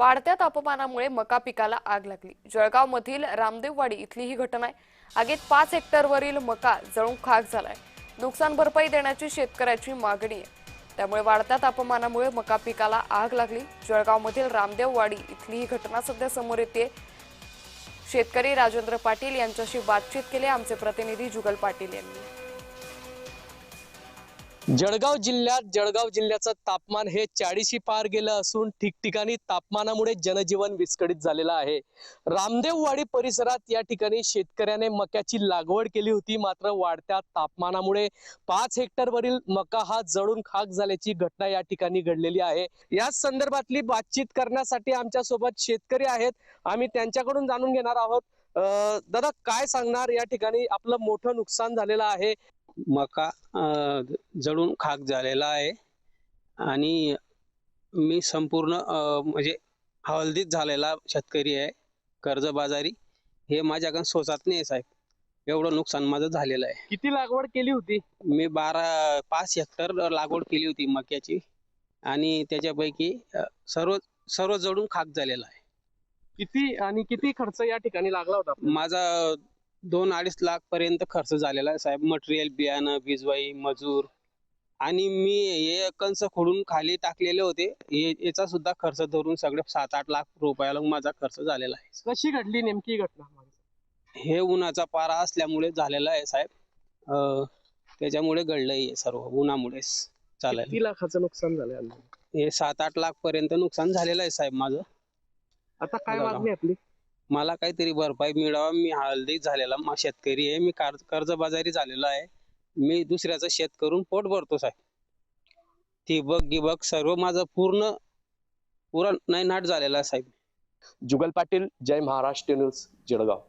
वाढत्या तापमानामुळे मका पिकाला आग लागली। जळगाव मधील रामदेववाडी इथली ही घटना आहे। आगीत 5 हेक्टरवरील मका जळून खाक झालाय। नुकसान भरपाई देण्याची शेतकऱ्याची मागणी आहे। त्यामुळे वाढत्या तापमानामुळे मका पिकाला आग लागली। जळगाव मधील रामदेववाडी इथली ही घटना सध्या समोर येते। शेतकरी राजेंद्र पाटील यांच्याशी बातचीत केली आमचे प्रतिनिधी जुगल पाटील यांनी। जळगाव जिल्ह्याचं तापमान हे 40 पार गेलं असून ठिकठिकाणी तापमानामुळे जनजीवन विस्कळीत झालेलं आहे। रामदेववाडी परिसरात या ठिकाणी शेतकऱ्याने मक्याची लागवड केली होती, मात्र वाढत्या तापमानामुळे 5 हेक्टरवरील मका हा जळून खाक झाल्याची घटना या ठिकाणी घडलेली आहे। या संदर्भातली बातचीत करण्यासाठी आमच्या सोबत शेतकरी आहेत, आम्ही त्यांच्याकडून जाणून घेणार आहोत। दादा, काय सांगणार? या ठिकाणी आपलं मोठं नुकसान झालेलं आहे। मका जळून खाक झालेला आहे आणि मी संपूर्ण म्हणजे हवालदिल झालेला शेतकरी आहे। कर्जबाजारी हे माझ्याकडे सोचत नाही साहेब, एवढं नुकसान माझं झालेलं आहे। किती लागवड केली होती? मी 5 हेक्टर लागवड केली होती मक्याची आणि त्याच्यापैकी सर्व जळून खाक झालेला आहे। किती खर्च या ठिकाणी लागला होता? माझा 2-2.5 लाख पर्यंत खर्च झालेला आहे साहेब। मटेरियल, बियाणं, वीजवाई, मजूर आणि मी हे कंस खोडून खाली टाकलेले होते, याचा सुद्धा खर्च धरून सगळे 7-8 लाख रुपयाला माझा खर्च झालेला आहे। कशी घडली नेमकी घटना? हे उन्हाचा पारा असल्यामुळे झालेला आहे साहेब, त्याच्यामुळे घडलंय सर्व उन्हामुळेच चालेल। किती लाखाचं नुकसान झालं? हे 7-8 लाख पर्यंत नुकसान झालेलं आहे साहेब माझं। आता काय मागणी आपली? मला काहीतरी भरपाई मिळावा। मी हवालदिल झालेला शेतकरी आहे, मी कर्जबाजारी झालेलो आहे। मी दुसऱ्याचं शेत करून पोट भरतो साहेब। ठिबक गिबक सर्व माझं पुरा नायनाट झालेला आहे साहेब। जुगल पाटील, जय महाराष्ट्र न्यूज, जळगाव।